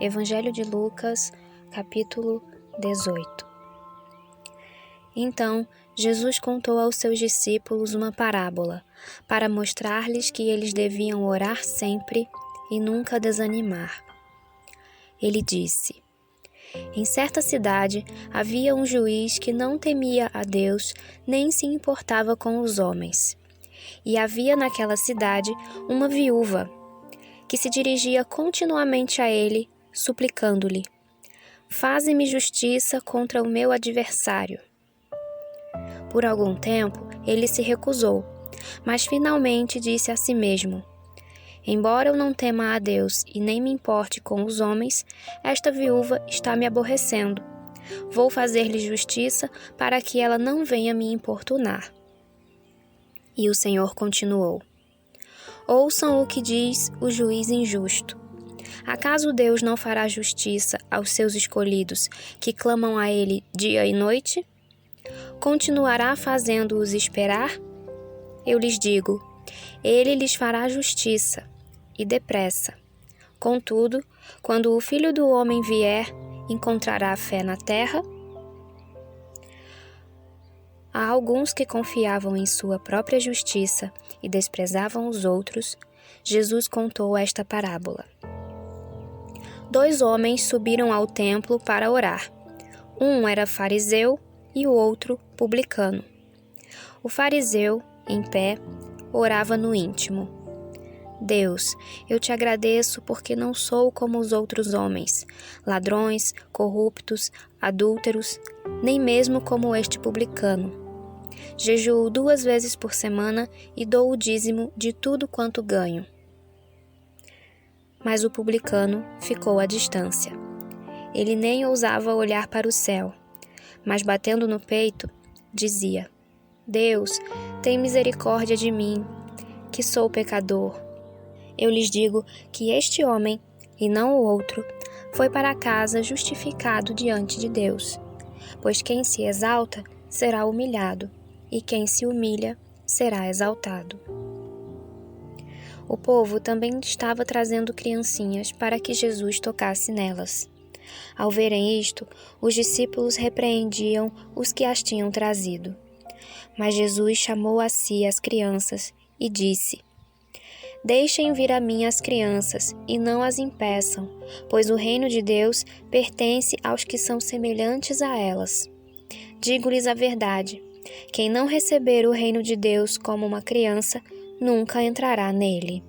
Evangelho de Lucas, capítulo 18. Então, Jesus contou aos seus discípulos uma parábola, para mostrar-lhes que eles deviam orar sempre e nunca desanimar. Ele disse: Em certa cidade havia um juiz que não temia a Deus nem se importava com os homens. E havia naquela cidade uma viúva que se dirigia continuamente a ele, suplicando-lhe: Faze-me justiça contra o meu adversário. Por algum tempo ele se recusou, mas finalmente disse a si mesmo: Embora eu não tema a Deus e nem me importe com os homens, esta viúva está me aborrecendo. Vou fazer-lhe justiça para que ela não venha me importunar. E o Senhor continuou: Ouçam o que diz o juiz injusto. Acaso Deus não fará justiça aos seus escolhidos, que clamam a Ele dia e noite? Continuará fazendo-os esperar? Eu lhes digo, Ele lhes fará justiça, e depressa. Contudo, quando o Filho do Homem vier, encontrará fé na terra? A alguns que confiavam em sua própria justiça e desprezavam os outros, Jesus contou esta parábola. 2 homens subiram ao templo para orar. Um era fariseu e o outro publicano. O fariseu, em pé, orava no íntimo: Deus, eu te agradeço porque não sou como os outros homens, ladrões, corruptos, adúlteros, nem mesmo como este publicano. Jejuo 2 vezes por semana e dou o dízimo de tudo quanto ganho. Mas o publicano ficou à distância. Ele nem ousava olhar para o céu, mas batendo no peito, dizia: Deus, tem misericórdia de mim, que sou pecador. Eu lhes digo que este homem, e não o outro, foi para casa justificado diante de Deus. Pois quem se exalta será humilhado, e quem se humilha será exaltado. O povo também estava trazendo criancinhas para que Jesus tocasse nelas. Ao verem isto, os discípulos repreendiam os que as tinham trazido. Mas Jesus chamou a si as crianças e disse: Deixem vir a mim as crianças e não as impeçam, pois o reino de Deus pertence aos que são semelhantes a elas. Digo-lhes a verdade: quem não receber o reino de Deus como uma criança, nunca entrará nele.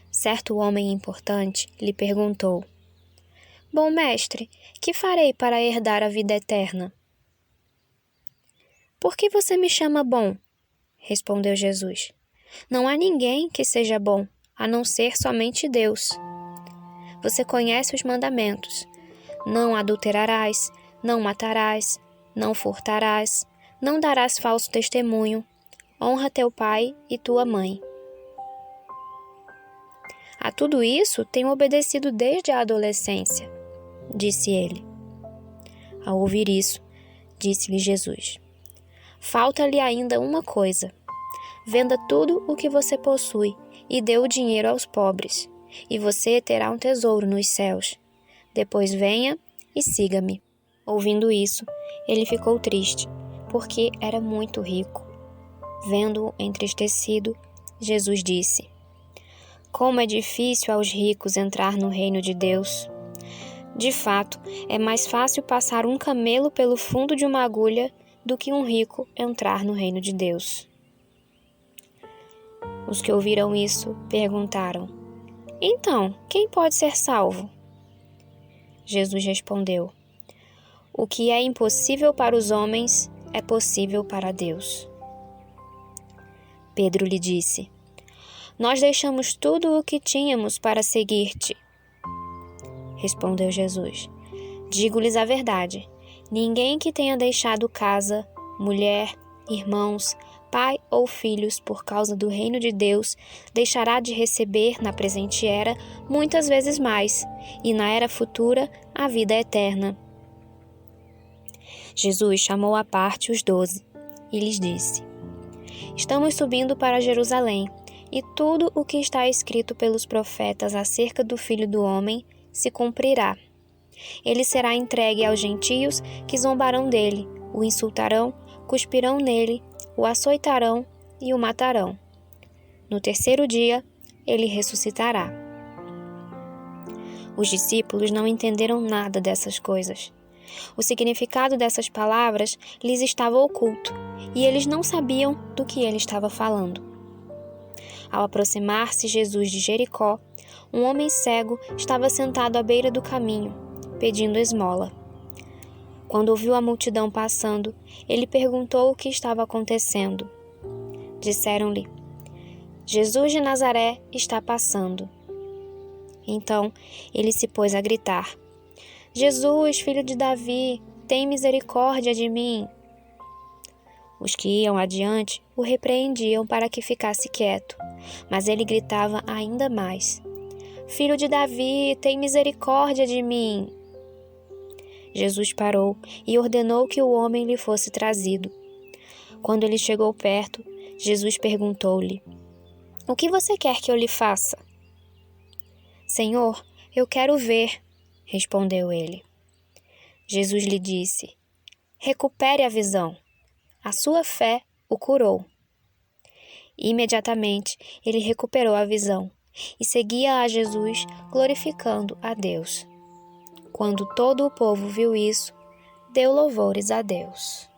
Certo homem importante lhe perguntou: Bom mestre, que farei para herdar a vida eterna? Por que você me chama bom? Respondeu Jesus. Não há ninguém que seja bom, a não ser somente Deus. Você conhece os mandamentos: não adulterarás, não matarás, não furtarás, não darás falso testemunho, honra teu pai e tua mãe. A tudo isso tenho obedecido desde a adolescência, disse ele. Ao ouvir isso, disse-lhe Jesus: Falta-lhe ainda uma coisa. Venda tudo o que você possui e dê o dinheiro aos pobres, e você terá um tesouro nos céus. Depois venha e siga-me. Ouvindo isso, ele ficou triste, porque era muito rico. Vendo-o entristecido, Jesus disse: Como é difícil aos ricos entrar no reino de Deus. De fato, é mais fácil passar um camelo pelo fundo de uma agulha do que um rico entrar no reino de Deus. Os que ouviram isso perguntaram: Então, quem pode ser salvo? Jesus respondeu: O que é impossível para os homens é possível para Deus. Pedro lhe disse: Nós deixamos tudo o que tínhamos para seguir-te. Respondeu Jesus: Digo-lhes a verdade: ninguém que tenha deixado casa, mulher, irmãos, pai ou filhos por causa do reino de Deus, deixará de receber na presente era muitas vezes mais, e na era futura a vida eterna. Jesus chamou à parte os 12 e lhes disse: Estamos subindo para Jerusalém, e tudo o que está escrito pelos profetas acerca do Filho do Homem se cumprirá. Ele será entregue aos gentios que zombarão dele, o insultarão, cuspirão nele, o açoitarão e o matarão. No terceiro dia, ele ressuscitará. Os discípulos não entenderam nada dessas coisas. O significado dessas palavras lhes estava oculto, e eles não sabiam do que ele estava falando. Ao aproximar-se Jesus de Jericó, um homem cego estava sentado à beira do caminho, pedindo esmola. Quando ouviu a multidão passando, ele perguntou o que estava acontecendo. Disseram-lhe: Jesus de Nazaré está passando. Então ele se pôs a gritar: Jesus, filho de Davi, tem misericórdia de mim. Os que iam adiante o repreendiam para que ficasse quieto, mas ele gritava ainda mais: Filho de Davi, tem misericórdia de mim. Jesus parou e ordenou que o homem lhe fosse trazido. Quando ele chegou perto, Jesus perguntou-lhe: O que você quer que eu lhe faça? Senhor, eu quero ver, respondeu ele. Jesus lhe disse: Recupere a visão. A sua fé o curou. Imediatamente ele recuperou a visão e seguia a Jesus, glorificando a Deus. Quando todo o povo viu isso, deu louvores a Deus.